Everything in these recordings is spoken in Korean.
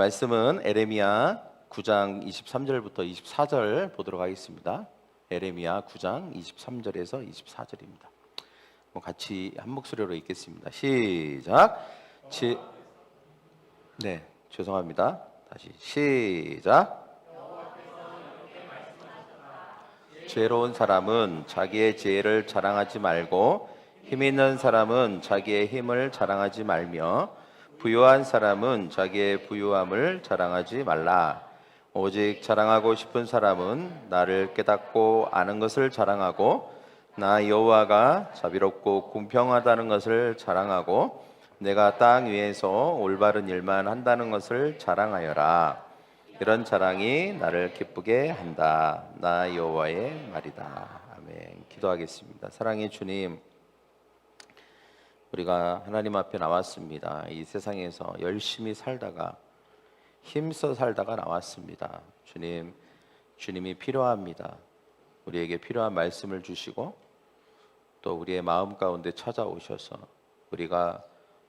말씀은 에레미야 9장 23절부터 24절 보도록 하겠습니다. 에레미야 9장 23절에서 24절입니다. 같이 한 목소리로 읽겠습니다. 시작. 네, 죄송합니다. 다시 시작. 지혜로운 사람은 자기의 지혜를 자랑하지 말고 힘 있는 사람은 자기의 힘을 자랑하지 말며 부유한 사람은 자기의 부유함을 자랑하지 말라. 오직 자랑하고 싶은 사람은 나를 깨닫고 아는 것을 자랑하고 나 여호와가 자비롭고 공평하다는 것을 자랑하고 내가 땅 위에서 올바른 일만 한다는 것을 자랑하여라. 이런 자랑이 나를 기쁘게 한다. 나 여호와의 말이다. 아멘. 기도하겠습니다. 사랑의 주님, 우리가 하나님 앞에 나왔습니다. 이 세상에서 열심히 살다가 힘써 살다가 나왔습니다. 주님, 주님이 필요합니다. 우리에게 필요한 말씀을 주시고 또 우리의 마음 가운데 찾아오셔서 우리가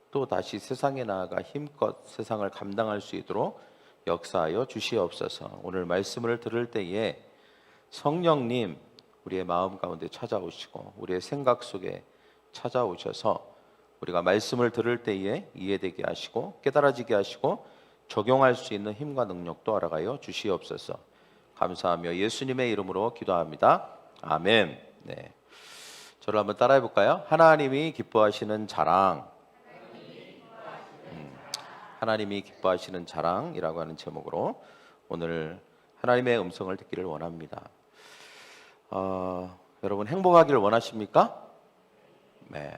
또 다시 세상에 나아가 힘껏 세상을 감당할 수 있도록 역사하여 주시옵소서. 오늘 말씀을 들을 때에 성령님 우리의 마음 가운데 찾아오시고 우리의 생각 속에 찾아오셔서 우리가 말씀을 들을 때에 이해되게 하시고 깨달아지게 하시고 적용할 수 있는 힘과 능력도 알아가여 주시옵소서. 감사하며 예수님의 이름으로 기도합니다. 아멘. 네, 저를 한번 따라해 볼까요? 하나님이 기뻐하시는 자랑. 하나님이 기뻐하시는 자랑이라고 하는 제목으로 오늘 하나님의 음성을 듣기를 원합니다. 여러분 행복하기를 원하십니까? 네,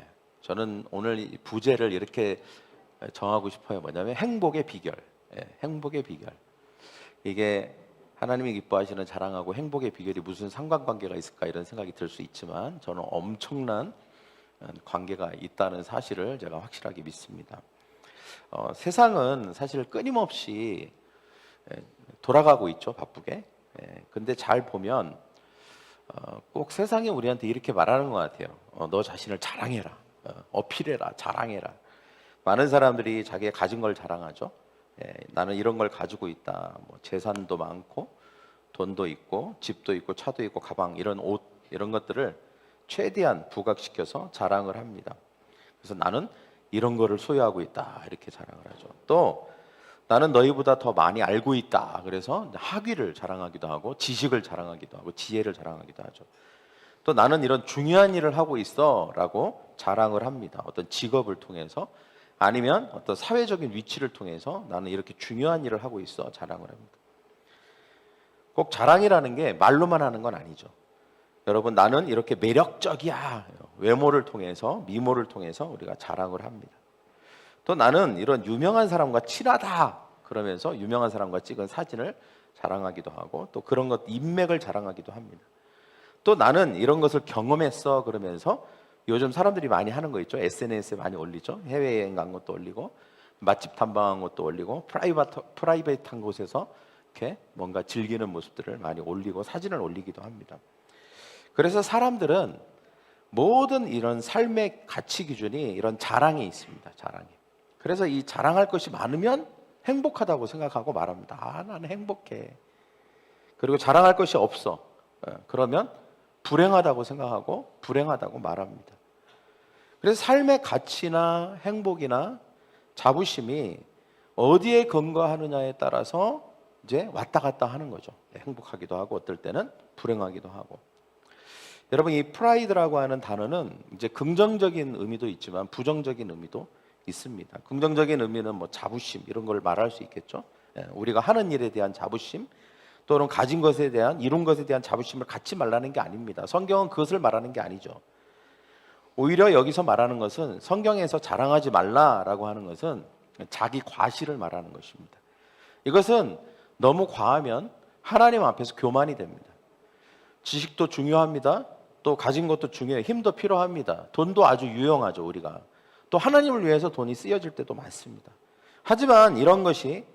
저는 오늘 이 부제를 이렇게 정하고 싶어요. 뭐냐면 행복의 비결. 행복의 비결. 이게 하나님이 기뻐하시는 자랑하고 행복의 비결이 무슨 상관관계가 있을까 이런 생각이 들 수 있지만 저는 엄청난 관계가 있다는 사실을 제가 확실하게 믿습니다. 세상은 사실 끊임없이 돌아가고 있죠, 바쁘게. 근데 잘 보면 꼭 세상이 우리한테 이렇게 말하는 것 같아요. 너 자신을 자랑해라, 어필해라, 자랑해라. 많은 사람들이 자기가 가진 걸 자랑하죠. 나는 이런 걸 가지고 있다. 뭐 재산도 많고 돈도 있고 집도 있고 차도 있고 가방, 이런 옷, 이런 것들을 최대한 부각시켜서 자랑을 합니다. 그래서 나는 이런 거를 소유하고 있다 이렇게 자랑을 하죠. 또 나는 너희보다 더 많이 알고 있다. 그래서 학위를 자랑하기도 하고 지식을 자랑하기도 하고 지혜를 자랑하기도 하죠. 또 나는 이런 중요한 일을 하고 있어 라고 자랑을 합니다. 어떤 직업을 통해서 아니면 어떤 사회적인 위치를 통해서 나는 이렇게 중요한 일을 하고 있어 자랑을 합니다. 꼭 자랑이라는 게 말로만 하는 건 아니죠. 여러분, 나는 이렇게 매력적이야. 외모를 통해서, 미모를 통해서 우리가 자랑을 합니다. 또 나는 이런 유명한 사람과 친하다. 그러면서 유명한 사람과 찍은 사진을 자랑하기도 하고 또 그런 것, 인맥을 자랑하기도 합니다. 또 나는 이런 것을 경험했어. 그러면서 요즘 사람들이 많이 하는 거 있죠. SNS에 많이 올리죠. 해외여행 간 것도 올리고 맛집 탐방한 것도 올리고 프라이빗한 곳에서 이렇게 뭔가 즐기는 모습들을 많이 올리고 사진을 올리기도 합니다. 그래서 사람들은 모든 이런 삶의 가치 기준이 이런 자랑이 있습니다. 자랑이. 그래서 이 자랑할 것이 많으면 행복하다고 생각하고 말합니다. 나는 행복해. 그리고 자랑할 것이 없어. 그러면 불행하다고 생각하고 불행하다고 말합니다. 그래서 삶의 가치나 행복이나 자부심이 어디에 근거하느냐에 따라서 이제 왔다 갔다 하는 거죠. 행복하기도 하고 어떨 때는 불행하기도 하고. 여러분, 이 프라이드라고 하는 단어는 이제 긍정적인 의미도 있지만 부정적인 의미도 있습니다. 긍정적인 의미는 뭐 자부심 이런 걸 말할 수 있겠죠. 우리가 하는 일에 대한 자부심 또는 가진 것에 대한, 이룬 것에 대한 자부심을 갖지 말라는 게 아닙니다. 성경은 그것을 말하는 게 아니죠. 오히려 여기서 말하는 것은, 성경에서 자랑하지 말라라고 하는 것은 자기 과시를 말하는 것입니다. 이것은 너무 과하면 하나님 앞에서 교만이 됩니다. 지식도 중요합니다. 또 가진 것도 중요해요. 힘도 필요합니다. 돈도 아주 유용하죠. 우리가 또 하나님을 위해서 돈이 쓰여질 때도 많습니다. 하지만 이런 것이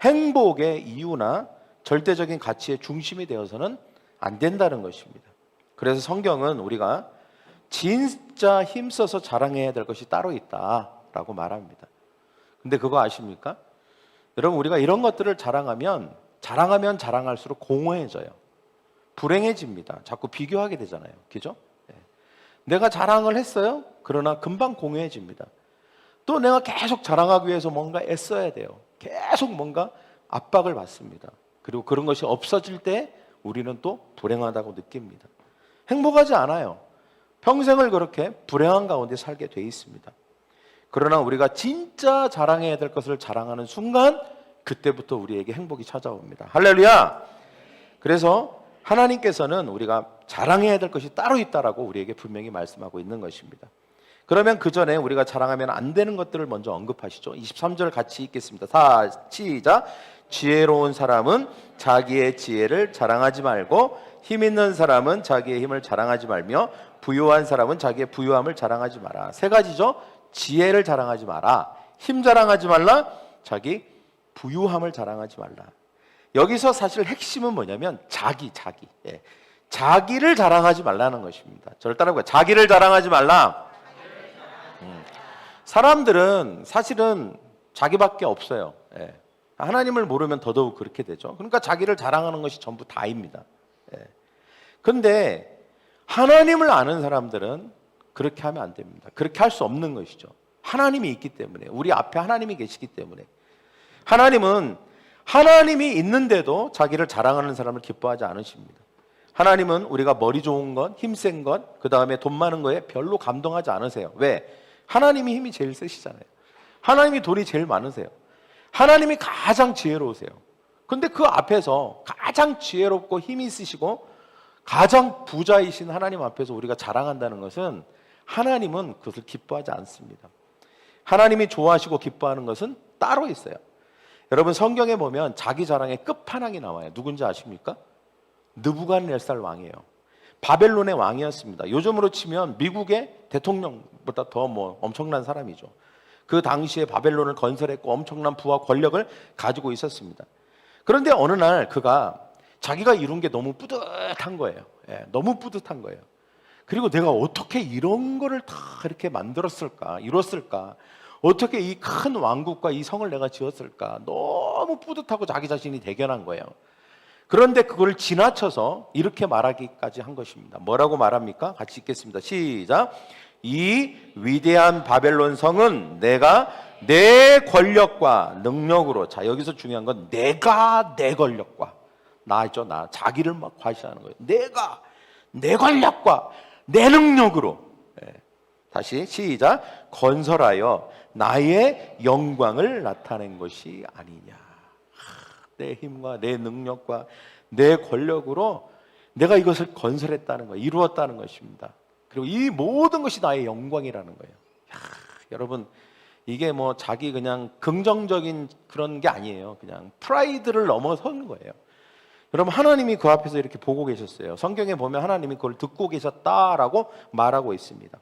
행복의 이유나 절대적인 가치의 중심이 되어서는 안 된다는 것입니다. 그래서 성경은 우리가 진짜 힘써서 자랑해야 될 것이 따로 있다라고 말합니다. 근데 그거 아십니까? 여러분, 우리가 이런 것들을 자랑하면 자랑할수록 공허해져요. 불행해집니다. 자꾸 비교하게 되잖아요. 그죠? 내가 자랑을 했어요. 그러나 금방 공허해집니다. 또 내가 계속 자랑하기 위해서 뭔가 애써야 돼요. 계속 뭔가 압박을 받습니다. 그리고 그런 것이 없어질 때 우리는 또 불행하다고 느낍니다. 행복하지 않아요. 평생을 그렇게 불행한 가운데 살게 돼 있습니다. 그러나 우리가 진짜 자랑해야 될 것을 자랑하는 순간, 그때부터 우리에게 행복이 찾아옵니다. 할렐루야! 그래서 하나님께서는 우리가 자랑해야 될 것이 따로 있다라고 우리에게 분명히 말씀하고 있는 것입니다. 그러면 그 전에 우리가 자랑하면 안 되는 것들을 먼저 언급하시죠. 23절 같이 읽겠습니다. 시작. 지혜로운 사람은 자기의 지혜를 자랑하지 말고, 힘 있는 사람은 자기의 힘을 자랑하지 말며, 부유한 사람은 자기의 부유함을 자랑하지 마라. 세 가지죠. 지혜를 자랑하지 마라, 힘 자랑하지 말라, 자기 부유함을 자랑하지 말라. 여기서 사실 핵심은 뭐냐면 자기를 자랑하지 말라는 것입니다. 저를 따라해볼까요? 자기를 자랑하지 말라. 사람들은 사실은 자기밖에 없어요. 하나님을 모르면 더더욱 그렇게 되죠. 그러니까 자기를 자랑하는 것이 전부 다입니다. 그런데 하나님을 아는 사람들은 그렇게 하면 안 됩니다. 그렇게 할 수 없는 것이죠. 하나님이 있기 때문에, 우리 앞에 하나님이 계시기 때문에. 하나님은 하나님이 있는데도 자기를 자랑하는 사람을 기뻐하지 않으십니다. 하나님은 우리가 머리 좋은 것, 힘센 것, 그 다음에 돈 많은 거에 별로 감동하지 않으세요. 왜? 하나님이 힘이 제일 세시잖아요. 하나님이 돈이 제일 많으세요. 하나님이 가장 지혜로우세요. 근데 그 앞에서 가장 지혜롭고 힘이 있으시고 가장 부자이신 하나님 앞에서 우리가 자랑한다는 것은, 하나님은 그것을 기뻐하지 않습니다. 하나님이 좋아하시고 기뻐하는 것은 따로 있어요. 여러분, 성경에 보면 자기 자랑의 끝판왕이 나와요. 누군지 아십니까? 느부갓네살 왕이에요. 바벨론의 왕이었습니다. 요즘으로 치면 미국의 대통령보다 더 엄청난 사람이죠. 그 당시에 바벨론을 건설했고 엄청난 부와 권력을 가지고 있었습니다. 그런데 어느 날 그가 자기가 이룬 게 너무 뿌듯한 거예요. 너무 뿌듯한 거예요. 그리고 내가 어떻게 이런 거를 다 이렇게 만들었을까, 이뤘을까, 어떻게 이 큰 왕국과 이 성을 내가 지었을까, 너무 뿌듯하고 자기 자신이 대견한 거예요. 그런데 그걸 지나쳐서 이렇게 말하기까지 한 것입니다. 뭐라고 말합니까? 같이 읽겠습니다. 시작. 이 위대한 바벨론 성은 내가 내 권력과 능력으로, 자, 여기서 중요한 건 내가 내 권력과, 나 있죠, 나, 자기를 막 과시하는 거예요. 내가 내 권력과 내 능력으로, 다시 시작. 건설하여 나의 영광을 나타낸 것이 아니냐. 내 힘과 내 능력과 내 권력으로 내가 이것을 건설했다는 거예요. 이루었다는 것입니다. 그리고 이 모든 것이 나의 영광이라는 거예요. 여러분, 이게 자기 그냥 긍정적인 그런 게 아니에요. 그냥 프라이드를 넘어서는 거예요. 여러분, 하나님이 그 앞에서 이렇게 보고 계셨어요. 성경에 보면 하나님이 그걸 듣고 계셨다라고 말하고 있습니다.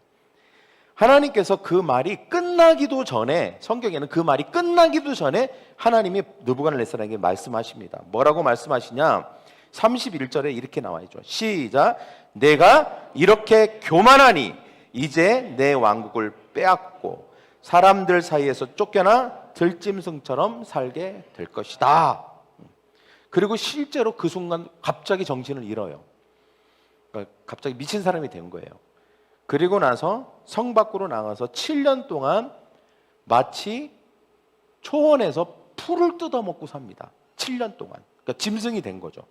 하나님께서 그 말이 끝나기도 전에, 성경에는 그 말이 끝나기도 전에 하나님이 느부갓네살에게 말씀하십니다. 뭐라고 말씀하시냐? 31절에 이렇게 나와 있죠. 시작. 내가 이렇게 교만하니 이제 내 왕국을 빼앗고 사람들 사이에서 쫓겨나 들짐승처럼 살게 될 것이다. 그리고 실제로 그 순간 갑자기 정신을 잃어요. 그러니까 갑자기 미친 사람이 된 거예요. 그리고 나서 성 밖으로 나가서 7년 동안 마치 초원에서 풀을 뜯어먹고 삽니다. 7년 동안. 그러니까 짐승이 된 거죠.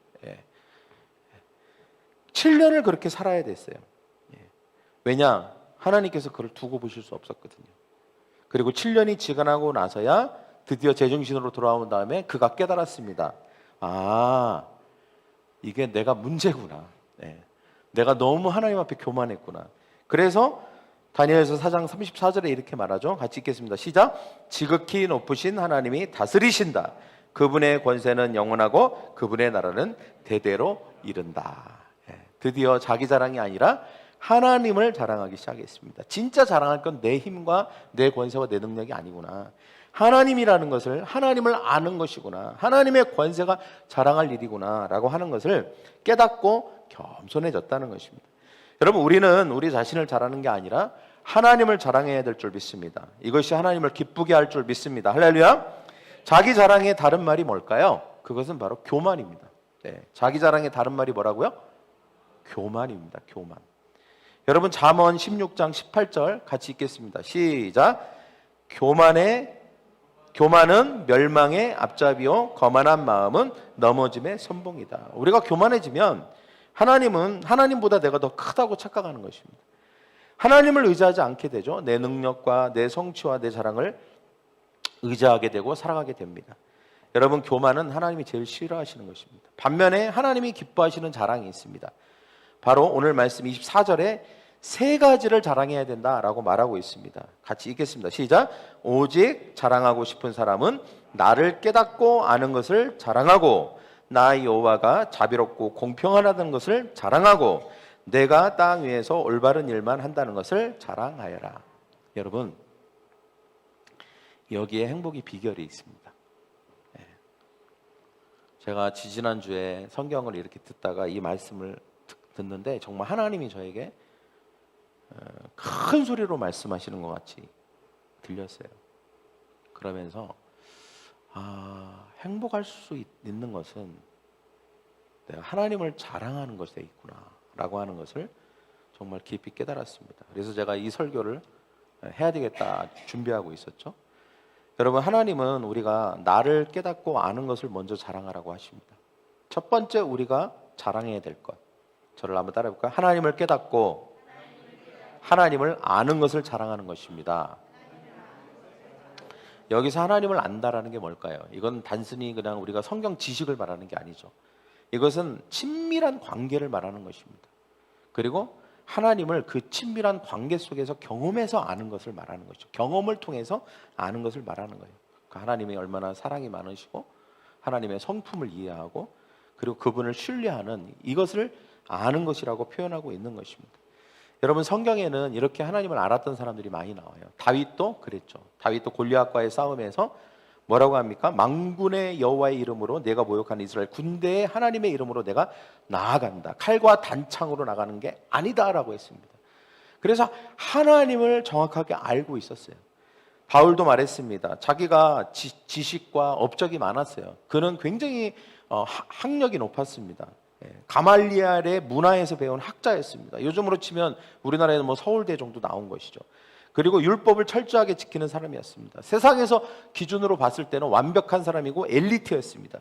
7년을 그렇게 살아야 됐어요. 왜냐? 하나님께서 그를 두고 보실 수 없었거든요. 그리고 7년이 지나고 나서야 드디어 제정신으로 돌아온 다음에 그가 깨달았습니다. 아, 이게 내가 문제구나. 내가 너무 하나님 앞에 교만했구나. 그래서 다니엘서 4장 34절에 이렇게 말하죠. 같이 읽겠습니다. 시작. 지극히 높으신 하나님이 다스리신다. 그분의 권세는 영원하고 그분의 나라는 대대로 이른다. 드디어 자기 자랑이 아니라 하나님을 자랑하기 시작했습니다. 진짜 자랑할 건 내 힘과 내 권세와 내 능력이 아니구나. 하나님이라는 것을, 하나님을 아는 것이구나. 하나님의 권세가 자랑할 일이구나 라고 하는 것을 깨닫고 겸손해졌다는 것입니다. 여러분, 우리는 우리 자신을 자랑하는 게 아니라 하나님을 자랑해야 될 줄 믿습니다. 이것이 하나님을 기쁘게 할 줄 믿습니다. 할렐루야. 자기 자랑의 다른 말이 뭘까요? 그것은 바로 교만입니다. 네, 자기 자랑의 다른 말이 뭐라고요? 교만입니다. 교만. 여러분 잠언 16장 18절 같이 읽겠습니다. 시작. 교만은 멸망의 앞잡이요 거만한 마음은 넘어짐의 선봉이다. 우리가 교만해지면 하나님은 하나님보다 내가 더 크다고 착각하는 것입니다. 하나님을 의지하지 않게 되죠. 내 능력과 내 성취와 내 자랑을 의지하게 되고 살아가게 됩니다. 여러분 교만은 하나님이 제일 싫어하시는 것입니다. 반면에 하나님이 기뻐하시는 자랑이 있습니다. 바로 오늘 말씀 24절에 세 가지를 자랑해야 된다라고 말하고 있습니다. 같이 읽겠습니다. 시작. 오직 자랑하고 싶은 사람은 나를 깨닫고 아는 것을 자랑하고 나 여호와가 자비롭고 공평하다는 것을 자랑하고 내가 땅 위에서 올바른 일만 한다는 것을 자랑하여라. 여러분 여기에 행복의 비결이 있습니다. 제가 지지난주에 성경을 이렇게 듣다가 이 말씀을 듣는데 정말 하나님이 저에게 큰 소리로 말씀하시는 것 같이 들렸어요. 그러면서 행복할 수 있는 것은 내가 하나님을 자랑하는 것에 있구나 라고 하는 것을 정말 깊이 깨달았습니다. 그래서 제가 이 설교를 해야 되겠다 준비하고 있었죠. 여러분 하나님은 우리가 나를 깨닫고 아는 것을 먼저 자랑하라고 하십니다. 첫 번째 우리가 자랑해야 될 것, 저를 한번 따라해 볼까요? 하나님을 깨닫고 하나님을 아는 것을 자랑하는 것입니다. 여기서 하나님을 안다라는 게 뭘까요? 이건 단순히 그냥 우리가 성경 지식을 말하는 게 아니죠. 이것은 친밀한 관계를 말하는 것입니다. 그리고 하나님을 그 친밀한 관계 속에서 경험해서 아는 것을 말하는 것이죠. 경험을 통해서 아는 것을 말하는 거예요. 하나님이 얼마나 사랑이 많으시고 하나님의 성품을 이해하고 그리고 그분을 신뢰하는 이것을 아는 것이라고 표현하고 있는 것입니다. 여러분 성경에는 이렇게 하나님을 알았던 사람들이 많이 나와요. 다윗도 그랬죠. 다윗도 골리앗과의 싸움에서 뭐라고 합니까? 만군의 여호와의 이름으로 내가 모욕하는 이스라엘 군대의 하나님의 이름으로 내가 나아간다. 칼과 단창으로 나가는 게 아니다라고 했습니다. 그래서 하나님을 정확하게 알고 있었어요. 바울도 말했습니다. 자기가 지식과 업적이 많았어요. 그는 굉장히 학력이 높았습니다. 가말리엘의 문화에서 배운 학자였습니다. 요즘으로 치면 우리나라에는 뭐 서울대 정도 나온 것이죠. 그리고 율법을 철저하게 지키는 사람이었습니다. 세상에서 기준으로 봤을 때는 완벽한 사람이고 엘리트였습니다.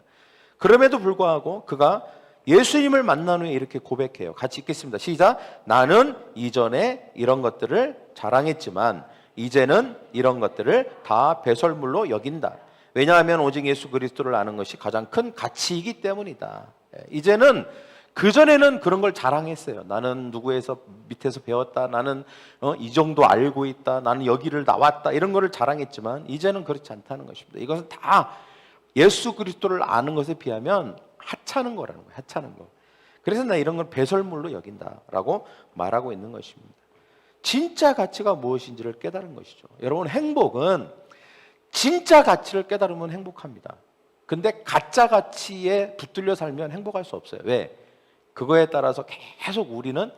그럼에도 불구하고 그가 예수님을 만난 후에 이렇게 고백해요. 같이 읽겠습니다. 시작. 나는 이전에 이런 것들을 자랑했지만 이제는 이런 것들을 다 배설물로 여긴다. 왜냐하면 오직 예수 그리스도를 아는 것이 가장 큰 가치이기 때문이다. 이제는 그전에는 그런 걸 자랑했어요. 나는 누구에서 밑에서 배웠다. 나는 이 정도 알고 있다. 나는 여기를 나왔다. 이런 거를 자랑했지만 이제는 그렇지 않다는 것입니다. 이것은 다 예수 그리스도를 아는 것에 비하면 하찮은 거라는 거예요. 하찮은 거. 그래서 나 이런 걸 배설물로 여긴다라고 말하고 있는 것입니다. 진짜 가치가 무엇인지를 깨달은 것이죠. 여러분 행복은 진짜 가치를 깨달으면 행복합니다. 근데 가짜 가치에 붙들려 살면 행복할 수 없어요. 왜? 그거에 따라서 우리는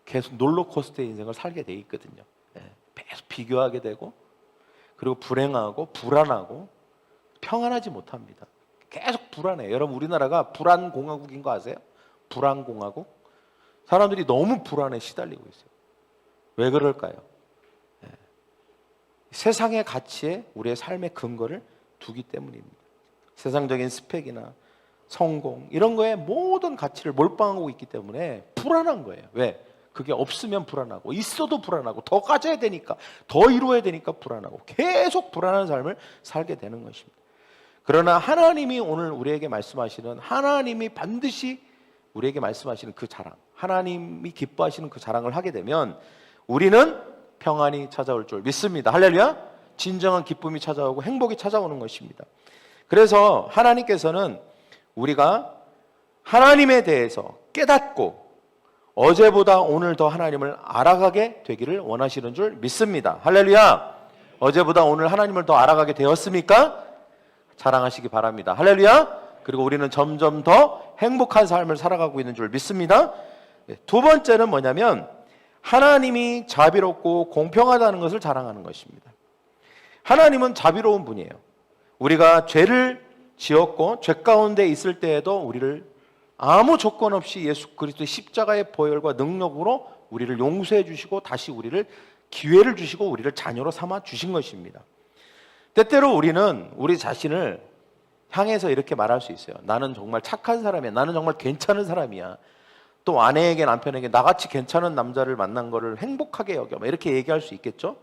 계속 롤러코스터의 인생을 살게 돼 있거든요. 계속 비교하게 되고 그리고 불행하고 불안하고 평안하지 못합니다. 계속 불안해요. 여러분 우리나라가 불안공화국인 거 아세요? 불안공화국? 사람들이 너무 불안에 시달리고 있어요. 왜 그럴까요? 세상의 가치에 우리의 삶의 근거를 두기 때문입니다. 세상적인 스펙이나 성공 이런 거에 모든 가치를 몰빵하고 있기 때문에 불안한 거예요. 왜? 그게 없으면 불안하고 있어도 불안하고 더 가져야 되니까 더 이루어야 되니까 불안하고 계속 불안한 삶을 살게 되는 것입니다. 그러나 하나님이 오늘 우리에게 말씀하시는 하나님이 반드시 우리에게 말씀하시는 그 자랑 하나님이 기뻐하시는 그 자랑을 하게 되면 우리는 평안이 찾아올 줄 믿습니다. 할렐루야. 진정한 기쁨이 찾아오고 행복이 찾아오는 것입니다. 그래서 하나님께서는 우리가 하나님에 대해서 깨닫고 어제보다 오늘 더 하나님을 알아가게 되기를 원하시는 줄 믿습니다. 할렐루야. 어제보다 오늘 하나님을 더 알아가게 되었습니까? 자랑하시기 바랍니다. 할렐루야. 그리고 우리는 점점 더 행복한 삶을 살아가고 있는 줄 믿습니다. 두 번째는 뭐냐면 하나님이 자비롭고 공평하다는 것을 자랑하는 것입니다. 하나님은 자비로운 분이에요. 우리가 죄를 지었고 죄 가운데 있을 때에도 우리를 아무 조건 없이 예수 그리스도의 십자가의 보혈과 능력으로 우리를 용서해 주시고 다시 우리를 기회를 주시고 우리를 자녀로 삼아 주신 것입니다. 때때로 우리는 우리 자신을 향해서 이렇게 말할 수 있어요. 나는 정말 착한 사람이야. 나는 정말 괜찮은 사람이야. 또 아내에게 남편에게 나같이 괜찮은 남자를 만난 거를 행복하게 여겨. 이렇게 얘기할 수 있겠죠?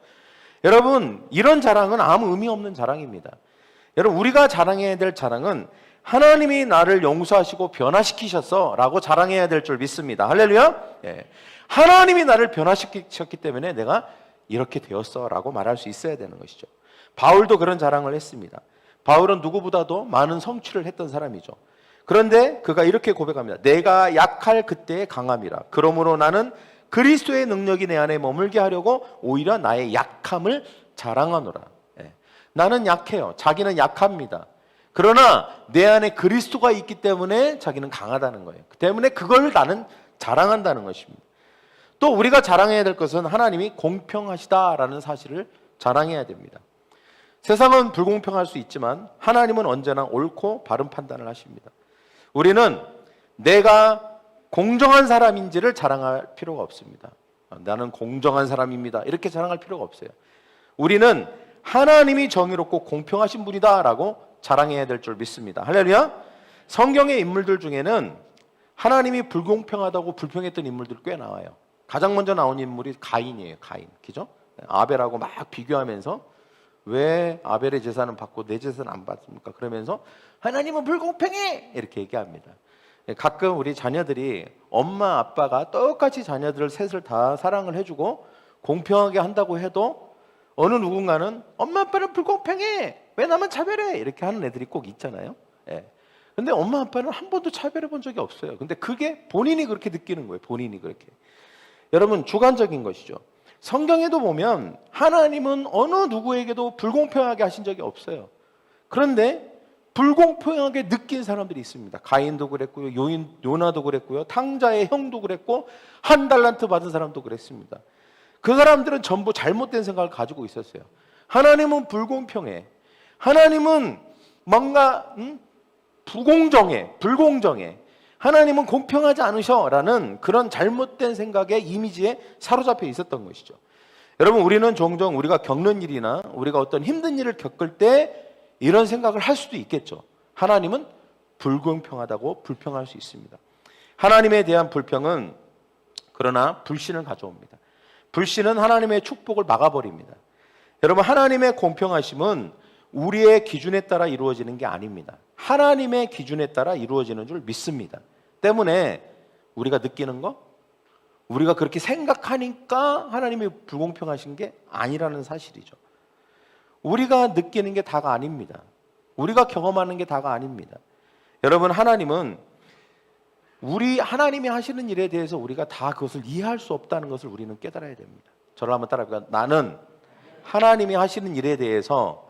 여러분, 이런 자랑은 아무 의미 없는 자랑입니다. 여러분, 우리가 자랑해야 될 자랑은 하나님이 나를 용서하시고 변화시키셨어 라고 자랑해야 될 줄 믿습니다. 할렐루야. 예. 하나님이 나를 변화시키셨기 때문에 내가 이렇게 되었어 라고 말할 수 있어야 되는 것이죠. 바울도 그런 자랑을 했습니다. 바울은 누구보다도 많은 성취를 했던 사람이죠. 그런데 그가 이렇게 고백합니다. 내가 약할 그때의 강함이라. 그러므로 나는 그리스도의 능력이 내 안에 머물게 하려고 오히려 나의 약함을 자랑하노라. 예. 나는 약해요. 자기는 약합니다. 그러나 내 안에 그리스도가 있기 때문에 자기는 강하다는 거예요. 그 때문에 그걸 나는 자랑한다는 것입니다. 또 우리가 자랑해야 될 것은 하나님이 공평하시다라는 사실을 자랑해야 됩니다. 세상은 불공평할 수 있지만 하나님은 언제나 옳고 바른 판단을 하십니다. 우리는 내가 공정한 사람인지를 자랑할 필요가 없습니다. 나는 공정한 사람입니다. 이렇게 자랑할 필요가 없어요. 우리는 하나님이 정의롭고 공평하신 분이다라고 자랑해야 될 줄 믿습니다. 할렐루야. 성경의 인물들 중에는 하나님이 불공평하다고 불평했던 인물들 꽤 나와요. 가장 먼저 나온 인물이 가인이에요. 가인. 그죠? 아벨하고 막 비교하면서 왜 아벨의 제사는 받고 내 제사는 안 받습니까? 그러면서 하나님은 불공평해! 이렇게 얘기합니다. 가끔 우리 자녀들이 엄마 아빠가 똑같이 자녀들 셋을 다 사랑을 해주고 공평하게 한다고 해도 어느 누군가는 엄마 아빠는 불공평해! 왜 나만 차별해? 이렇게 하는 애들이 꼭 있잖아요. 예. 근데 엄마 아빠는 한 번도 차별해 본 적이 없어요. 근데 그게 본인이 그렇게 느끼는 거예요. 본인이 그렇게. 여러분, 주관적인 것이죠. 성경에도 보면 하나님은 어느 누구에게도 불공평하게 하신 적이 없어요. 그런데 불공평하게 느낀 사람들이 있습니다. 가인도 그랬고요, 요나도 그랬고요, 탕자의 형도 그랬고, 한 달란트 받은 사람도 그랬습니다. 그 사람들은 전부 잘못된 생각을 가지고 있었어요. 하나님은 불공평해. 하나님은 뭔가 불공정해. 하나님은 공평하지 않으셔라는 그런 잘못된 생각의 이미지에 사로잡혀 있었던 것이죠. 여러분, 우리는 종종 우리가 겪는 일이나 우리가 어떤 힘든 일을 겪을 때 이런 생각을 할 수도 있겠죠. 하나님은 불공평하다고 불평할 수 있습니다. 하나님에 대한 불평은 그러나 불신을 가져옵니다. 불신은 하나님의 축복을 막아버립니다. 여러분, 하나님의 공평하심은 우리의 기준에 따라 이루어지는 게 아닙니다. 하나님의 기준에 따라 이루어지는 줄 믿습니다. 때문에 우리가 느끼는 거, 우리가 그렇게 생각하니까 하나님이 불공평하신 게 아니라는 사실이죠. 우리가 느끼는 게 다가 아닙니다. 우리가 경험하는 게 다가 아닙니다. 여러분, 하나님은 하나님이 하시는 일에 대해서 우리가 다 그것을 이해할 수 없다는 것을 우리는 깨달아야 됩니다. 저를 한번 따라해볼까요? 나는 하나님이 하시는 일에 대해서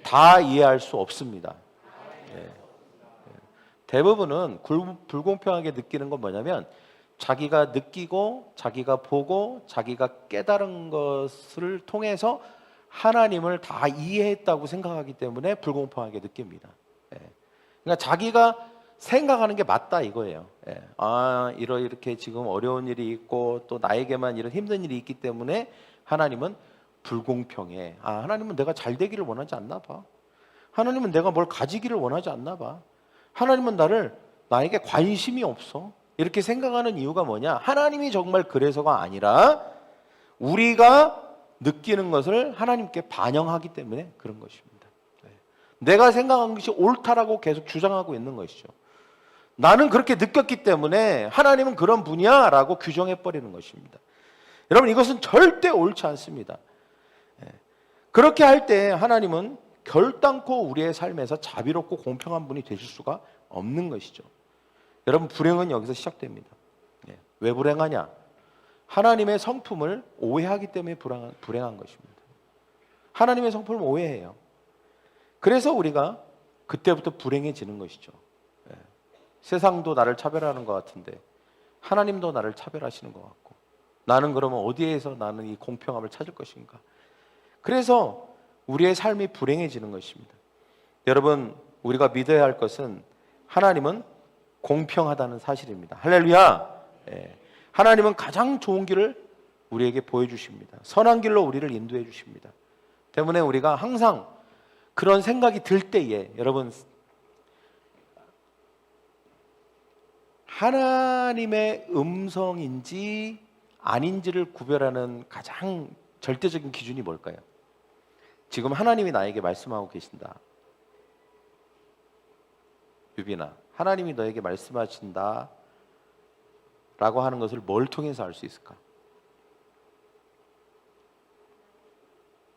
다 이해할 수 없습니다. 네. 대부분은 불공평하게 느끼는 건 뭐냐면 자기가 느끼고 자기가 보고 자기가 깨달은 것을 통해서 하나님을 다 이해했다고 생각하기 때문에 불공평하게 느낍니다. 그러니까 자기가 생각하는 게 맞다 이거예요. 이렇게 지금 어려운 일이 있고 또 나에게만 이런 힘든 일이 있기 때문에 하나님은 불공평해. 하나님은 내가 잘 되기를 원하지 않나 봐. 하나님은 내가 뭘 가지기를 원하지 않나 봐. 하나님은 나에게 관심이 없어. 이렇게 생각하는 이유가 뭐냐? 하나님이 정말 그래서가 아니라 우리가 느끼는 것을 하나님께 반영하기 때문에 그런 것입니다. 내가 생각한 것이 옳다라고 계속 주장하고 있는 것이죠. 나는 그렇게 느꼈기 때문에 하나님은 그런 분이야 라고 규정해버리는 것입니다. 여러분, 이것은 절대 옳지 않습니다. 그렇게 할 때 하나님은 결단코 우리의 삶에서 자비롭고 공평한 분이 되실 수가 없는 것이죠. 여러분, 불행은 여기서 시작됩니다. 왜 불행하냐? 하나님의 성품을 오해하기 때문에 불행한 것입니다. 하나님의 성품을 오해해요. 그래서 우리가 그때부터 불행해지는 것이죠. 세상도 나를 차별하는 것 같은데 하나님도 나를 차별하시는 것 같고 나는 그러면 어디에서 나는 이 공평함을 찾을 것인가? 그래서 우리의 삶이 불행해지는 것입니다. 여러분, 우리가 믿어야 할 것은 하나님은 공평하다는 사실입니다. 할렐루야. 예. 하나님은 가장 좋은 길을 우리에게 보여주십니다. 선한 길로 우리를 인도해 주십니다. 때문에 우리가 항상 그런 생각이 들 때에 여러분, 하나님의 음성인지 아닌지를 구별하는 가장 절대적인 기준이 뭘까요? 지금 하나님이 나에게 말씀하고 계신다. 유빈아, 하나님이 너에게 말씀하신다 라고 하는 것을 뭘 통해서 알 수 있을까?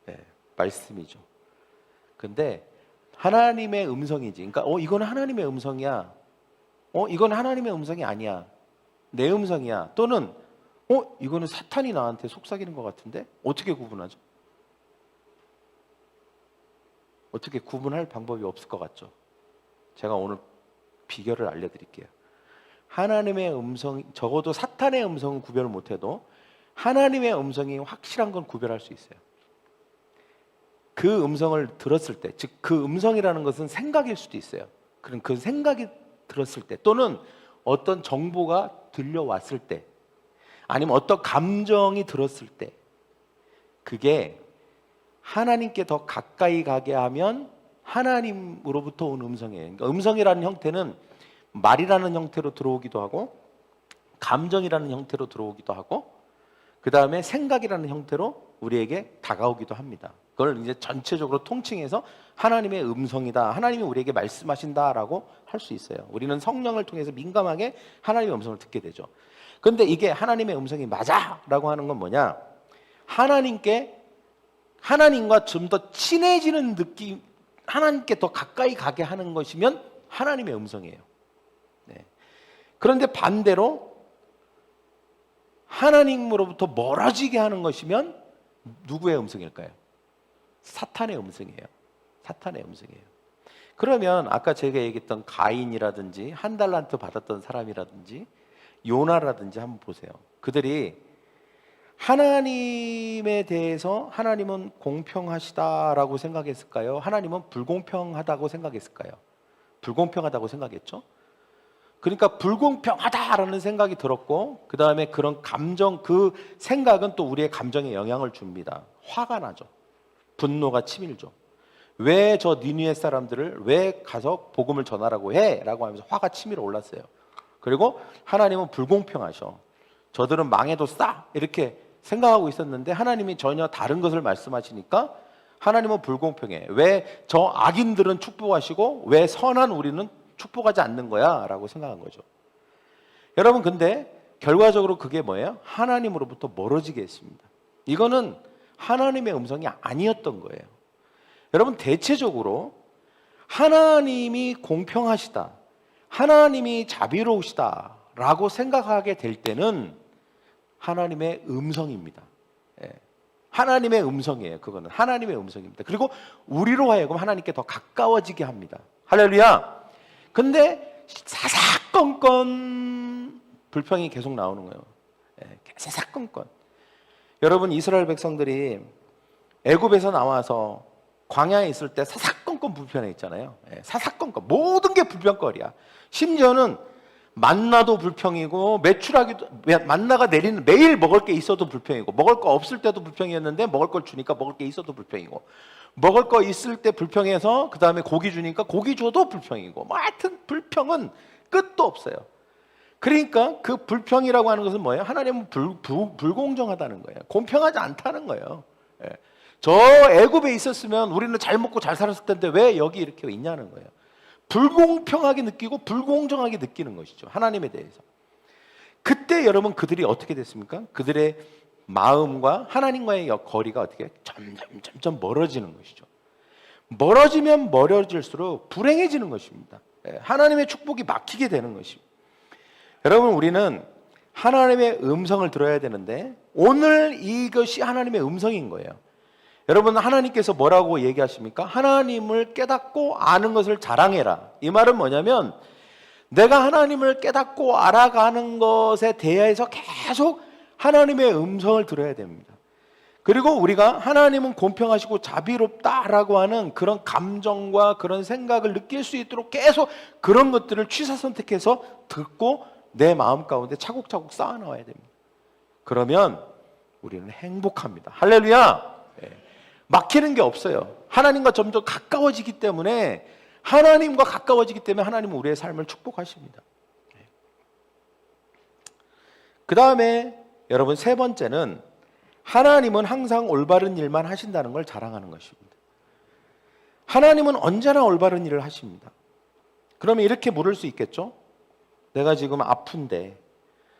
네, 말씀이죠. 근데 하나님의 음성이지. 그러니까 이건 하나님의 음성이야. 이건 하나님의 음성이 아니야. 내 음성이야. 또는 이거는 사탄이 나한테 속삭이는 것 같은데? 어떻게 구분하죠? 어떻게 구분할 방법이 없을 것 같죠? 제가 오늘 비결을 알려드릴게요. 하나님의 음성, 적어도 사탄의 음성은 구별을 못해도 하나님의 음성이 확실한 건 구별할 수 있어요. 그 음성을 들었을 때, 즉 그 음성이라는 것은 생각일 수도 있어요. 그럼 그 생각이 들었을 때, 또는 어떤 정보가 들려왔을 때, 아니면 어떤 감정이 들었을 때, 그게 하나님께 더 가까이 가게 하면 하나님으로부터 온 음성이에요. 그러니까 음성이라는 형태는 말이라는 형태로 들어오기도 하고, 감정이라는 형태로 들어오기도 하고, 그 다음에 생각이라는 형태로 우리에게 다가오기도 합니다. 그걸 이제 전체적으로 통칭해서 하나님의 음성이다, 하나님이 우리에게 말씀하신다라고 할 수 있어요. 우리는 성령을 통해서 민감하게 하나님의 음성을 듣게 되죠. 그런데 이게 하나님의 음성이 맞아라고 하는 건 뭐냐? 하나님과 좀 더 친해지는 느낌, 하나님께 더 가까이 가게 하는 것이면 하나님의 음성이에요. 네. 그런데 반대로 하나님으로부터 멀어지게 하는 것이면 누구의 음성일까요? 사탄의 음성이에요. 사탄의 음성이에요. 그러면 아까 제가 얘기했던 가인이라든지 한 달란트 받았던 사람이라든지 요나라든지 한번 보세요. 그들이 하나님에 대해서 하나님은 공평하시다라고 생각했을까요? 하나님은 불공평하다고 생각했을까요? 불공평하다고 생각했죠. 그러니까 불공평하다라는 생각이 들었고, 그 다음에 그런 감정, 그 생각은 또 우리의 감정에 영향을 줍니다. 화가 나죠. 분노가 치밀죠. 왜 저 니느웨 사람들을 왜 가서 복음을 전하라고 해? 라고 하면서 화가 치밀어 올랐어요. 그리고 하나님은 불공평하셔. 저들은 망해도 싸! 이렇게 생각하고 있었는데 하나님이 전혀 다른 것을 말씀하시니까 하나님은 불공평해. 왜 저 악인들은 축복하시고 왜 선한 우리는 축복하지 않는 거야? 라고 생각한 거죠. 여러분, 근데 결과적으로 그게 뭐예요? 하나님으로부터 멀어지게 했습니다. 이거는 하나님의 음성이 아니었던 거예요. 여러분, 대체적으로 하나님이 공평하시다, 하나님이 자비로우시다 라고 생각하게 될 때는 하나님의 음성입니다. 예. 하나님의 음성이에요. 그거는 하나님의 음성입니다. 그리고 우리로 하여금 하나님께 더 가까워지게 합니다. 할렐루야. 근데 사사건건 불평이 계속 나오는 거예요. 예. 사사건건. 여러분, 이스라엘 백성들이 애굽에서 나와서 광야에 있을 때 사사건건 불평했잖아요. 예. 사사건건 모든 게 불평거리야. 심지어는 만나도 불평이고 매출하기도, 만나가 내리는 매일 먹을 게 있어도 불평이고, 먹을 거 없을 때도 불평이었는데 먹을 걸 주니까 먹을 게 있어도 불평이고, 먹을 거 있을 때 불평해서 그 다음에 고기 주니까 고기 줘도 불평이고, 뭐 하여튼 불평은 끝도 없어요. 그러니까 그 불평이라고 하는 것은 뭐예요? 하나님은 불공정하다는 거예요. 공평하지 않다는 거예요. 예. 저 애굽에 있었으면 우리는 잘 먹고 잘 살았을 텐데 왜 여기 이렇게 있냐는 거예요. 불공평하게 느끼고 불공정하게 느끼는 것이죠. 하나님에 대해서. 그때 여러분, 그들이 어떻게 됐습니까? 그들의 마음과 하나님과의 거리가 어떻게 점점 멀어지는 것이죠. 멀어지면 멀어질수록 불행해지는 것입니다. 하나님의 축복이 막히게 되는 것입니다. 여러분, 우리는 하나님의 음성을 들어야 되는데 오늘 이것이 하나님의 음성인 거예요. 여러분, 하나님께서 뭐라고 얘기하십니까? 하나님을 깨닫고 아는 것을 자랑해라. 이 말은 뭐냐면 내가 하나님을 깨닫고 알아가는 것에 대해서 계속 하나님의 음성을 들어야 됩니다. 그리고 우리가 하나님은 공평하시고 자비롭다라고 하는 그런 감정과 그런 생각을 느낄 수 있도록 계속 그런 것들을 취사 선택해서 듣고 내 마음 가운데 차곡차곡 쌓아 나와야 됩니다. 그러면 우리는 행복합니다. 할렐루야. 막히는 게 없어요. 하나님과 점점 가까워지기 때문에 하나님은 우리의 삶을 축복하십니다. 그 다음에 여러분 세 번째는 하나님은 항상 올바른 일만 하신다는 걸 자랑하는 것입니다. 하나님은 언제나 올바른 일을 하십니다. 그러면 이렇게 물을 수 있겠죠? 내가 지금 아픈데,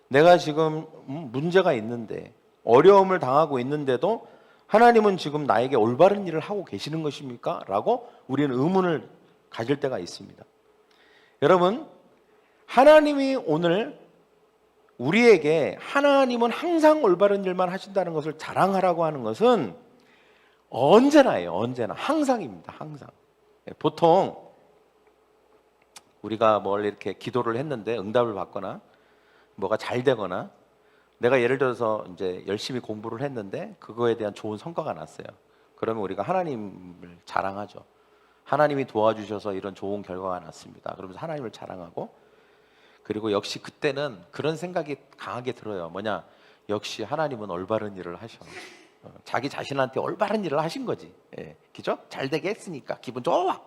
내가 지금 문제가 있는데, 어려움을 당하고 있는데도 하나님은 지금 나에게 올바른 일을 하고 계시는 것입니까? 라고 우리는 의문을 가질 때가 있습니다. 여러분, 하나님이 오늘 우리에게 하나님은 항상 올바른 일만 하신다는 것을 자랑하라고 하는 것은 언제나예요. 언제나. 항상입니다. 항상. 보통 우리가 뭘 이렇게 기도를 했는데 응답을 받거나 뭐가 잘 되거나 내가 예를 들어서 이제 열심히 공부를 했는데 그거에 대한 좋은 성과가 났어요. 그러면 우리가 하나님을 자랑하죠. 하나님이 도와주셔서 이런 좋은 결과가 났습니다. 그러면서 하나님을 자랑하고, 그리고 역시 그때는 그런 생각이 강하게 들어요. 뭐냐? 역시 하나님은 올바른 일을 하셔. 자기 자신한테 올바른 일을 하신 거지. 그죠? 잘 되게 했으니까 기분 좋아.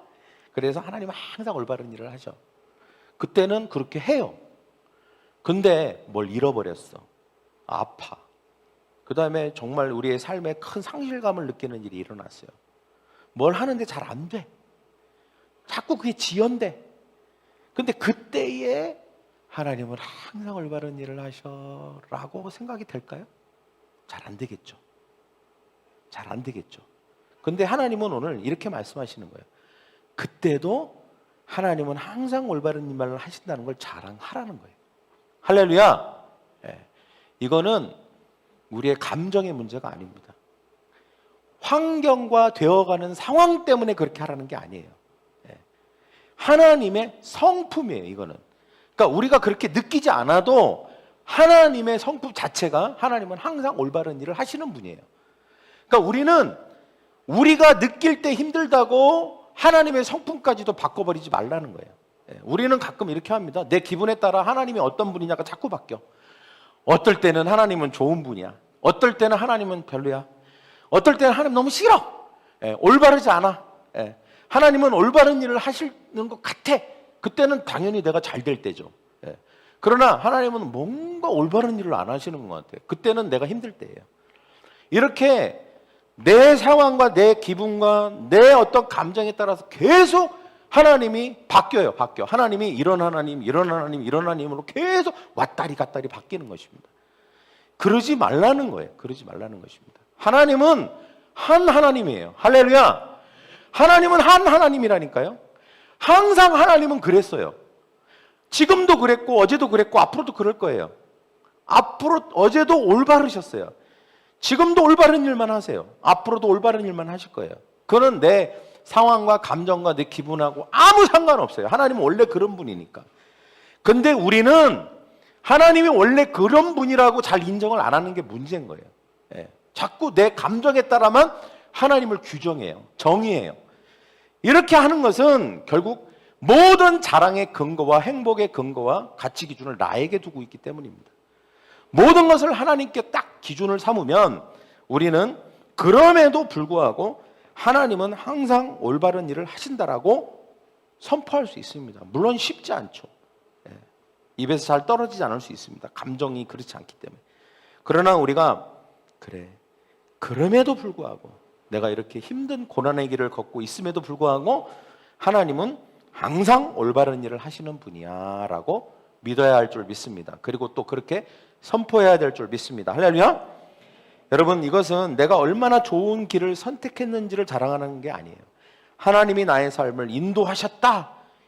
그래서 하나님은 항상 올바른 일을 하셔. 그때는 그렇게 해요. 근데 뭘 잃어버렸어. 아파. 그 다음에 정말 우리의 삶에 큰 상실감을 느끼는 일이 일어났어요. 뭘 하는데 잘 안 돼. 자꾸 그게 지연돼. 근데 그때에 하나님은 항상 올바른 일을 하셔 라고 생각이 될까요? 잘 안 되겠죠. 잘 안 되겠죠. 근데 하나님은 오늘 이렇게 말씀하시는 거예요. 그때도 하나님은 항상 올바른 일만을 하신다는 걸 자랑하라는 거예요. 할렐루야. 이거는 우리의 감정의 문제가 아닙니다. 환경과 되어가는 상황 때문에 그렇게 하라는 게 아니에요. 하나님의 성품이에요. 이거는. 그러니까 우리가 그렇게 느끼지 않아도 하나님의 성품 자체가 하나님은 항상 올바른 일을 하시는 분이에요. 그러니까 우리는 우리가 느낄 때 힘들다고 하나님의 성품까지도 바꿔버리지 말라는 거예요. 우리는 가끔 이렇게 합니다. 내 기분에 따라 하나님이 어떤 분이냐가 자꾸 바뀌어. 어떨 때는 하나님은 좋은 분이야. 어떨 때는 하나님은 별로야. 어떨 때는 하나님 너무 싫어. 올바르지 않아. 하나님은 올바른 일을 하시는 것 같아. 그때는 당연히 내가 잘 될 때죠. 그러나 하나님은 뭔가 올바른 일을 안 하시는 것 같아요. 그때는 내가 힘들 때예요. 이렇게 내 상황과 내 기분과 내 어떤 감정에 따라서 계속 하나님이 바뀌어요. 하나님이 이런 하나님, 이런 하나님, 이런 하나님으로 계속 왔다리 갔다리 바뀌는 것입니다. 그러지 말라는 거예요. 그러지 말라는 것입니다. 하나님은 한 하나님이에요. 할렐루야. 하나님은 한 하나님이라니까요. 항상 하나님은 그랬어요. 지금도 그랬고 어제도 그랬고 앞으로도 그럴 거예요. 어제도 올바르셨어요. 지금도 올바른 일만 하세요. 앞으로도 올바른 일만 하실 거예요. 그거는 내 상황과 감정과 내 기분하고 아무 상관없어요. 하나님은 원래 그런 분이니까. 근데 우리는 하나님이 원래 그런 분이라고 잘 인정을 안 하는 게 문제인 거예요. 자꾸 내 감정에 따라만 하나님을 규정해요. 정의해요. 이렇게 하는 것은 결국 모든 자랑의 근거와 행복의 근거와 가치 기준을 나에게 두고 있기 때문입니다. 모든 것을 하나님께 딱 기준을 삼으면 우리는 그럼에도 불구하고 하나님은 항상 올바른 일을 하신다라고 선포할 수 있습니다. 물론 쉽지 않죠. 입에서 잘 떨어지지 않을 수 있습니다. 감정이 그렇지 않기 때문에. 그러나 우리가 그럼에도 불구하고 내가 이렇게 힘든 고난의 길을 걷고 있음에도 불구하고 하나님은 항상 올바른 일을 하시는 분이야 라고 믿어야 할 줄 믿습니다. 그리고 또 그렇게 선포해야 될 줄 믿습니다. 할렐루야. 여러분, 이것은 내가 얼마나 좋은 길을 선택했는지를 자랑하는 게 아니에요. 하나님이 나의 삶을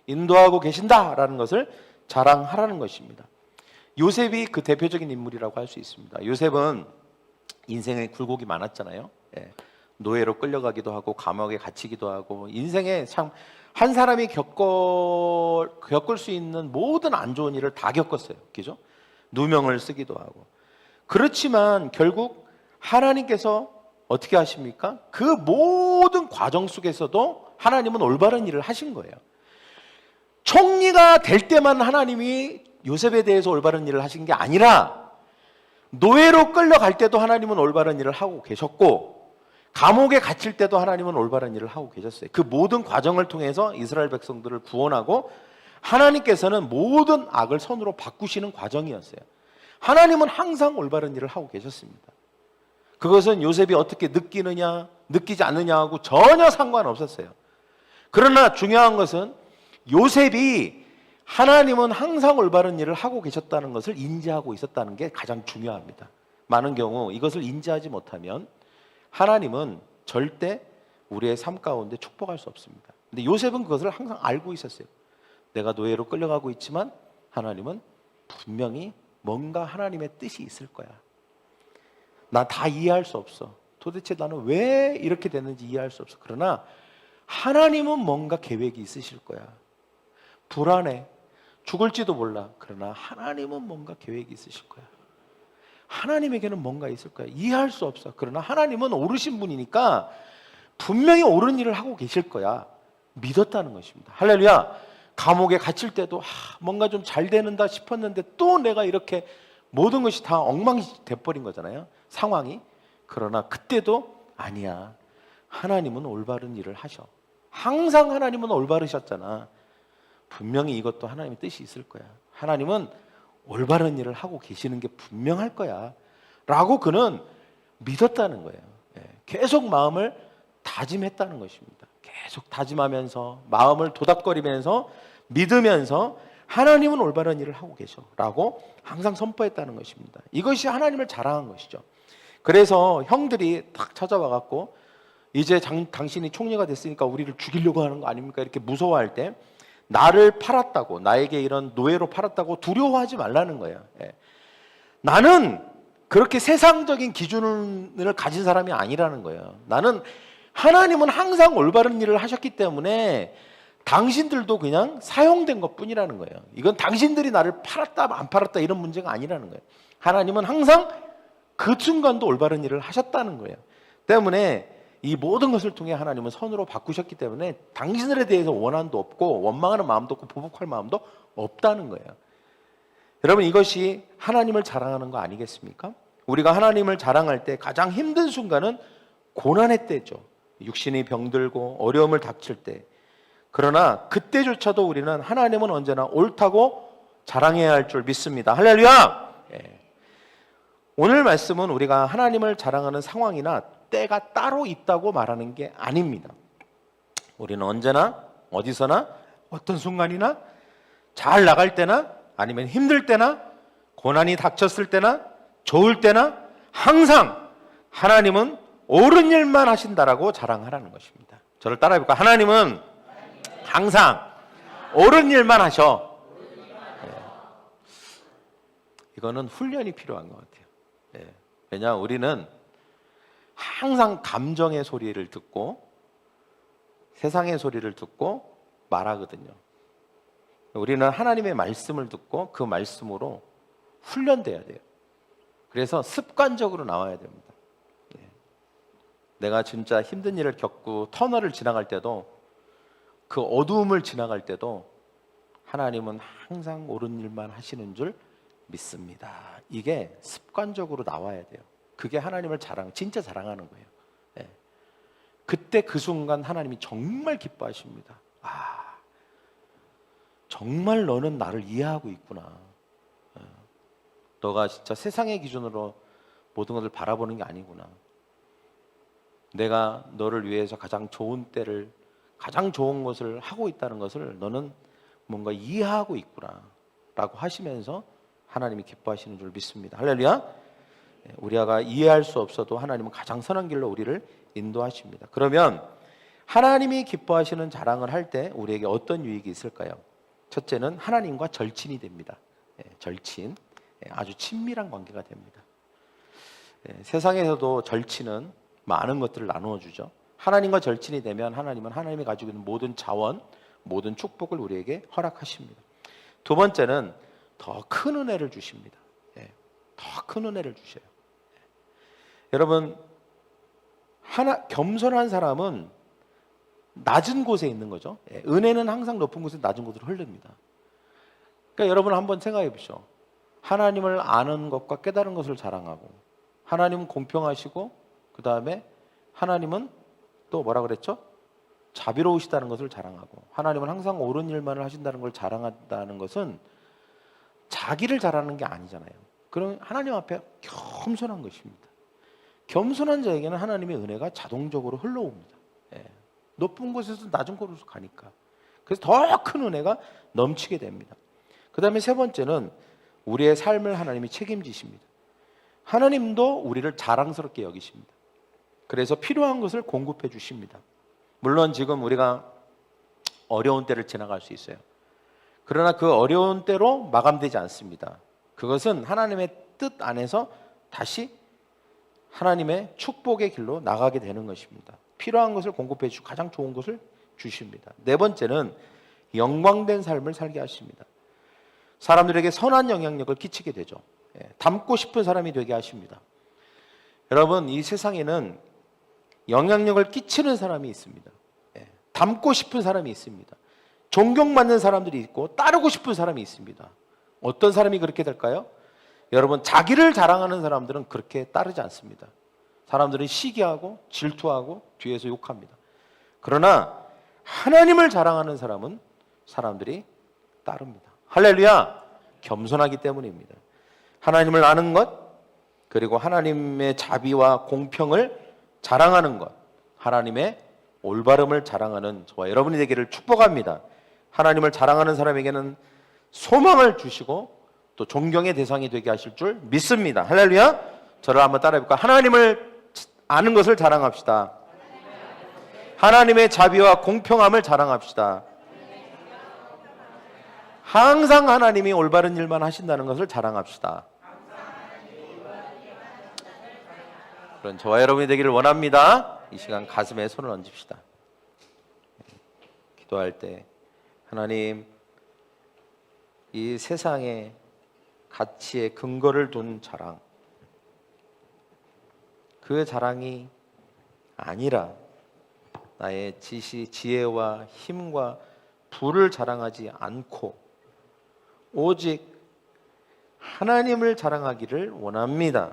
인도하고 계신다라는 것을 자랑하라는 것입니다. 요셉이 그 대표적인 인물이라고 할 수 있습니다. 요셉은 인생에 굴곡이 많았잖아요. 노예로 끌려가기도 하고 감옥에 갇히기도 하고 인생에 참 한 사람이 겪을 수 있는 모든 안 좋은 일을 다 겪었어요. 그죠? 누명을 쓰기도 하고. 그렇지만 결국 하나님께서 어떻게 하십니까? 그 모든 과정 속에서도 하나님은 올바른 일을 하신 거예요. 총리가 될 때만 하나님이 요셉에 대해서 올바른 일을 하신 게 아니라 노예로 끌려갈 때도 하나님은 올바른 일을 하고 계셨고, 감옥에 갇힐 때도 하나님은 올바른 일을 하고 계셨어요. 그 모든 과정을 통해서 이스라엘 백성들을 구원하고 하나님께서는 모든 악을 선으로 바꾸시는 과정이었어요. 하나님은 항상 올바른 일을 하고 계셨습니다. 그것은 요셉이 어떻게 느끼느냐 느끼지 않느냐하고 전혀 상관없었어요. 그러나 중요한 것은 요셉이 하나님은 항상 올바른 일을 하고 계셨다는 것을 인지하고 있었다는 게 가장 중요합니다. 많은 경우 이것을 인지하지 못하면 하나님은 절대 우리의 삶 가운데 축복할 수 없습니다. 근데 요셉은 그것을 항상 알고 있었어요. 내가 노예로 끌려가고 있지만 하나님은 분명히 뭔가 하나님의 뜻이 있을 거야. 나 다 이해할 수 없어. 도대체 나는 왜 이렇게 됐는지 이해할 수 없어. 그러나 하나님은 뭔가 계획이 있으실 거야. 불안해. 죽을지도 몰라. 그러나 하나님은 뭔가 계획이 있으실 거야. 하나님에게는 뭔가 있을 거야. 이해할 수 없어. 그러나 하나님은 오르신 분이니까 분명히 옳은 일을 하고 계실 거야. 믿었다는 것입니다. 할렐루야. 감옥에 갇힐 때도 뭔가 좀 잘 되는다 싶었는데 또 내가 이렇게 모든 것이 다 엉망이 돼버린 거잖아요. 상황이. 그러나 그때도 아니야. 하나님은 올바른 일을 하셔. 항상 하나님은 올바르셨잖아. 분명히 이것도 하나님의 뜻이 있을 거야. 하나님은 올바른 일을 하고 계시는 게 분명할 거야 라고 그는 믿었다는 거예요. 계속 마음을 다짐했다는 것입니다. 계속 다짐하면서 마음을 도닥거리면서 믿으면서 하나님은 올바른 일을 하고 계셔 라고 항상 선포했다는 것입니다. 이것이 하나님을 자랑한 것이죠. 그래서 형들이 딱 찾아와 갖고 이제 당신이 총리가 됐으니까 우리를 죽이려고 하는 거 아닙니까? 이렇게 무서워할 때 나를 팔았다고, 나에게 이런 노예로 팔았다고 두려워하지 말라는 거예요. 나는 그렇게 세상적인 기준을 가진 사람이 아니라는 거예요. 나는 하나님은 항상 올바른 일을 하셨기 때문에 당신들도 그냥 사용된 것뿐이라는 거예요. 이건 당신들이 나를 팔았다 안 팔았다 이런 문제가 아니라는 거예요. 하나님은 항상 그 순간도 올바른 일을 하셨다는 거예요. 때문에 이 모든 것을 통해 하나님은 선으로 바꾸셨기 때문에 당신들에 대해서 원한도 없고 원망하는 마음도 없고 보복할 마음도 없다는 거예요. 여러분, 이것이 하나님을 자랑하는 거 아니겠습니까? 우리가 하나님을 자랑할 때 가장 힘든 순간은 고난의 때죠. 육신이 병들고 어려움을 닥칠 때. 그러나 그때조차도 우리는 하나님은 언제나 옳다고 자랑해야 할 줄 믿습니다. 할렐루야! 오늘 말씀은 우리가 하나님을 자랑하는 상황이나 때가 따로 있다고 말하는 게 아닙니다. 우리는 언제나 어디서나 어떤 순간이나 잘 나갈 때나 아니면 힘들 때나 고난이 닥쳤을 때나 좋을 때나 항상 하나님은 옳은 일만 하신다라고 자랑하라는 것입니다. 저를 따라해 볼까요? 하나님은 항상 옳은 일만 하셔. 이거는 훈련이 필요한 것 같아요. 왜냐하면 우리는 항상 감정의 소리를 듣고 세상의 소리를 듣고 말하거든요. 우리는 하나님의 말씀을 듣고 그 말씀으로 훈련돼야 돼요. 그래서 습관적으로 나와야 됩니다. 내가 진짜 힘든 일을 겪고 터널을 지나갈 때도 그 어두움을 지나갈 때도 하나님은 항상 옳은 일만 하시는 줄 믿습니다. 이게 습관적으로 나와야 돼요. 그게 하나님을 진짜 자랑하는 거예요. 그때 그 순간 하나님이 정말 기뻐하십니다. 정말 너는 나를 이해하고 있구나. 너가 진짜 세상의 기준으로 모든 것을 바라보는 게 아니구나. 내가 너를 위해서 가장 좋은 때를, 가장 좋은 것을 하고 있다는 것을 너는 뭔가 이해하고 있구나 라고 하시면서 하나님이 기뻐하시는 줄 믿습니다. 할렐루야. 우리가 이해할 수 없어도 하나님은 가장 선한 길로 우리를 인도하십니다. 그러면 하나님이 기뻐하시는 자랑을 할 때 우리에게 어떤 유익이 있을까요? 첫째는 하나님과 절친이 됩니다. 절친, 아주 친밀한 관계가 됩니다. 세상에서도 절친은 많은 것들을 나누어 주죠. 하나님과 절친이 되면 하나님은 하나님이 가지고 있는 모든 자원, 모든 축복을 우리에게 허락하십니다. 두 번째는 더 큰 은혜를 주십니다. 더 큰 은혜를 주셔요. 여러분, 겸손한 사람은 낮은 곳에 있는 거죠. 은혜는 항상 높은 곳에 낮은 곳으로 흐릅니다. 그러니까 여러분 한번 생각해 보시죠. 하나님을 아는 것과 깨달은 것을 자랑하고, 하나님은 공평하시고, 그 다음에 하나님은 또 뭐라 그랬죠? 자비로우시다는 것을 자랑하고, 하나님은 항상 옳은 일만을 하신다는 걸 자랑한다는 것은 자기를 자랑하는 게 아니잖아요. 그럼 하나님 앞에 겸손한 것입니다. 겸손한 자에게는 하나님의 은혜가 자동적으로 흘러옵니다. 높은 곳에서 낮은 곳으로 가니까. 그래서 더 큰 은혜가 넘치게 됩니다. 그 다음에 세 번째는 우리의 삶을 하나님이 책임지십니다. 하나님도 우리를 자랑스럽게 여기십니다. 그래서 필요한 것을 공급해 주십니다. 물론 지금 우리가 어려운 때를 지나갈 수 있어요. 그러나 그 어려운 때로 마감되지 않습니다. 그것은 하나님의 뜻 안에서 다시 하나님의 축복의 길로 나가게 되는 것입니다. 필요한 것을 공급해 주시고 가장 좋은 것을 주십니다. 네 번째는 영광된 삶을 살게 하십니다. 사람들에게 선한 영향력을 끼치게 되죠. 닮고 싶은 사람이 되게 하십니다. 여러분, 이 세상에는 영향력을 끼치는 사람이 있습니다. 닮고 싶은 사람이 있습니다. 존경받는 사람들이 있고 따르고 싶은 사람이 있습니다. 어떤 사람이 그렇게 될까요? 여러분, 자기를 자랑하는 사람들은 그렇게 따르지 않습니다. 사람들은 시기하고 질투하고 뒤에서 욕합니다. 그러나 하나님을 자랑하는 사람은 사람들이 따릅니다. 할렐루야! 겸손하기 때문입니다. 하나님을 아는 것, 그리고 하나님의 자비와 공평을 자랑하는 것, 하나님의 올바름을 자랑하는 저와 여러분이 되기를 축복합니다. 하나님을 자랑하는 사람에게는 소망을 주시고 또 존경의 대상이 되게 하실 줄 믿습니다. 할렐루야! 저를 한번 따라해볼까요? 하나님을 아는 것을 자랑합시다. 하나님의 자비와 공평함을 자랑합시다. 항상 하나님이 올바른 일만 하신다는 것을 자랑합시다. 그런 저와 여러분이 되기를 원합니다. 이 시간 가슴에 손을 얹읍시다. 기도할 때 하나님, 이 세상에 가치에 근거를 둔 자랑, 그 자랑이 아니라 나의 지혜와 힘과 부를 자랑하지 않고 오직 하나님을 자랑하기를 원합니다.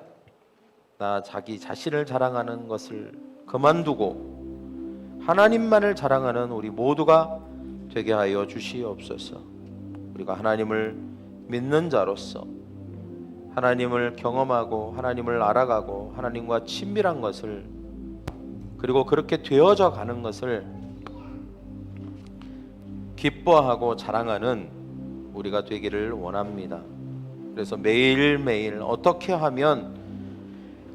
나 자기 자신을 자랑하는 것을 그만두고 하나님만을 자랑하는 우리 모두가 되게 하여 주시옵소서. 우리가 하나님을 믿는 자로서 하나님을 경험하고 하나님을 알아가고 하나님과 친밀한 것을, 그리고 그렇게 되어져 가는 것을 기뻐하고 자랑하는 우리가 되기를 원합니다. 그래서 매일매일 어떻게 하면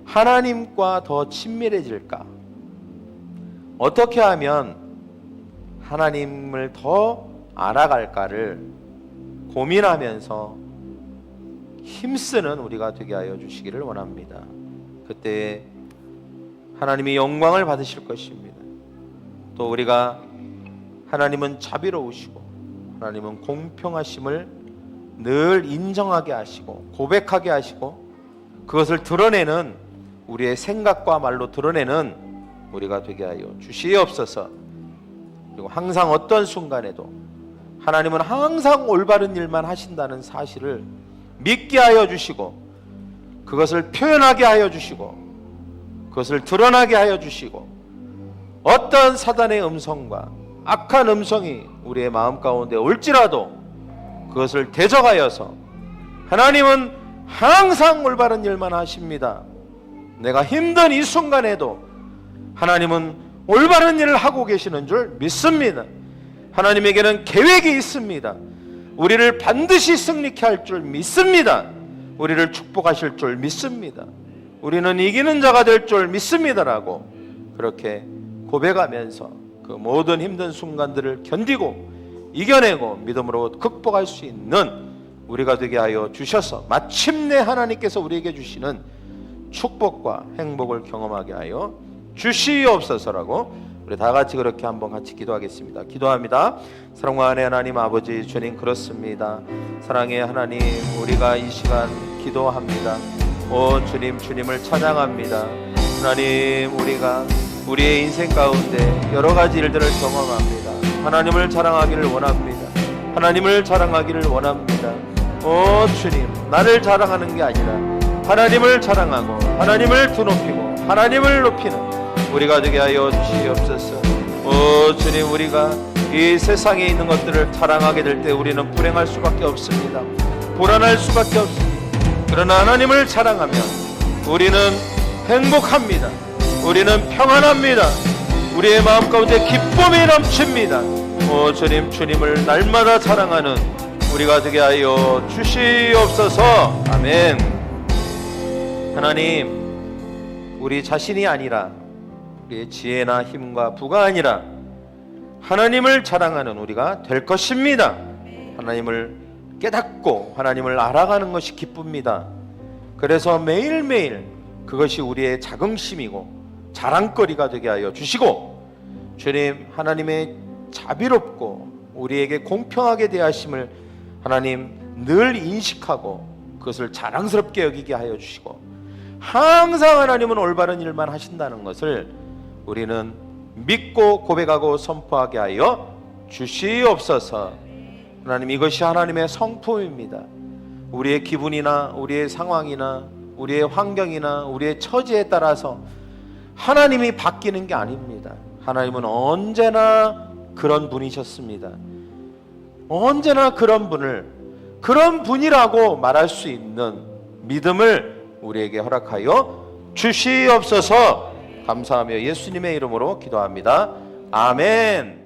하나님과 더 친밀해질까? 어떻게 하면 하나님을 더 알아갈까를 고민하면서 힘쓰는 우리가 되게 하여 주시기를 원합니다. 그때 하나님이 영광을 받으실 것입니다. 또 우리가 하나님은 자비로우시고 하나님은 공평하심을 늘 인정하게 하시고 고백하게 하시고 그것을 드러내는, 우리의 생각과 말로 드러내는 우리가 되게 하여 주시옵소서. 그리고 항상 어떤 순간에도 하나님은 항상 올바른 일만 하신다는 사실을 믿게 하여 주시고 그것을 표현하게 하여 주시고 그것을 드러나게 하여 주시고, 어떤 사단의 음성과 악한 음성이 우리의 마음 가운데 올지라도 그것을 대적하여서 하나님은 항상 올바른 일만 하십니다. 내가 힘든 이 순간에도 하나님은 올바른 일을 하고 계시는 줄 믿습니다. 하나님에게는 계획이 있습니다. 우리를 반드시 승리케 할 줄 믿습니다. 우리를 축복하실 줄 믿습니다. 우리는 이기는 자가 될 줄 믿습니다라고 그렇게 고백하면서 그 모든 힘든 순간들을 견디고 이겨내고 믿음으로 극복할 수 있는 우리가 되게 하여 주셔서 마침내 하나님께서 우리에게 주시는 축복과 행복을 경험하게 하여 주시옵소서라고 우리 다 같이 그렇게 한번 같이 기도하겠습니다. 기도합니다. 사랑과 은혜의 하나님 아버지 주님, 그렇습니다. 사랑의 하나님, 우리가 이 시간 기도합니다. 오 주님, 주님을 찬양합니다. 하나님, 우리가 우리의 인생 가운데 여러 가지 일들을 경험합니다. 하나님을 자랑하기를 원합니다. 하나님을 자랑하기를 원합니다. 오 주님, 나를 자랑하는 게 아니라 하나님을 자랑하고 하나님을 드높이고 하나님을 높이는 우리가 되게 하여 주시옵소서. 오 주님, 우리가 이 세상에 있는 것들을 자랑하게 될 때 우리는 불행할 수밖에 없습니다. 불안할 수밖에 없습니다. 그러나 하나님을 자랑하면 우리는 행복합니다. 우리는 평안합니다. 우리의 마음 가운데 기쁨이 넘칩니다. 오 주님, 주님을 날마다 자랑하는 우리가 되게 하여 주시옵소서. 아멘. 하나님, 우리 자신이 아니라 우리의 지혜나 힘과 부가 아니라 하나님을 자랑하는 우리가 될 것입니다. 하나님을 깨닫고 하나님을 알아가는 것이 기쁩니다. 그래서 매일매일 그것이 우리의 자긍심이고 자랑거리가 되게 하여 주시고, 주님, 하나님의 자비롭고 우리에게 공평하게 대하심을 하나님 늘 인식하고 그것을 자랑스럽게 여기게 하여 주시고, 항상 하나님은 올바른 일만 하신다는 것을 우리는 믿고 고백하고 선포하게 하여 주시옵소서. 하나님, 이것이 하나님의 성품입니다. 우리의 기분이나 우리의 상황이나 우리의 환경이나 우리의 처지에 따라서 하나님이 바뀌는 게 아닙니다. 하나님은 언제나 그런 분이셨습니다. 언제나 그런 분이라고 말할 수 있는 믿음을 우리에게 허락하여 주시옵소서. 감사하며 예수님의 이름으로 기도합니다. 아멘.